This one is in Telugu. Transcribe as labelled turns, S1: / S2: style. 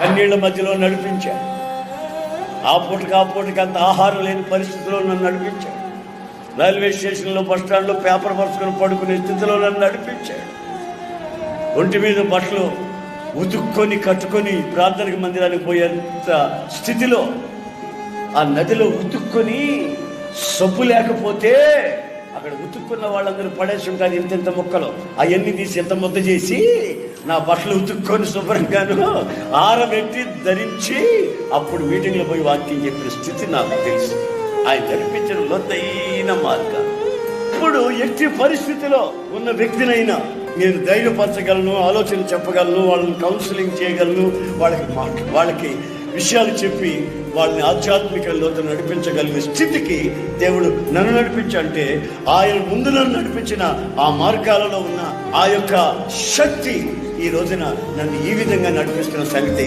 S1: కన్నీళ్ల మధ్యలో నడిపించాడు. ఆ పూటకి అంత ఆహారం లేని పరిస్థితిలో నన్ను నడిపించాడు. రైల్వే స్టేషన్లో, బస్ స్టాండ్లో పేపర్ పరుచుకొని పడుకునే స్థితిలో నన్ను నడిపించాడు. ఒంటి మీద బట్టలు ఉతుక్కొని కట్టుకొని ప్రార్థన మందిరానికి పోయేంత స్థితిలో ఆ నదిలో ఉతుక్కొని సబ్బు లేకపోతే అక్కడ ఉతుక్కున్న వాళ్ళందరూ పడేసి ఉంటారు ఇంత మొక్కలు, అవన్నీ తీసి ఎంత ముద్ద చేసి నా బట్టలు ఉతుక్కొని శుభ్రంగాను ఆరబెట్టి ధరించి అప్పుడు మీటింగ్లో పోయి వాక్యం చెప్పిన స్థితి నాకు తెలుసు. ఆయన నడిపించిన లోతైన మార్గం. ఇప్పుడు ఎట్టి పరిస్థితిలో ఉన్న వ్యక్తినైనా నేను ధైర్యపరచగలను, ఆలోచన చెప్పగలను, వాళ్ళని కౌన్సిలింగ్ చేయగలను, వాళ్ళకి విషయాలు చెప్పి వాళ్ళని ఆధ్యాత్మిక లోతు నడిపించగలిగే స్థితికి దేవుడు నన్ను నడిపించంటే, ఆయన ముందు నన్ను నడిపించిన ఆ మార్గాలలో ఉన్న ఆ యొక్క శక్తి ఈ రోజున నన్ను ఈ విధంగా నడిపిస్తున్న సంగతి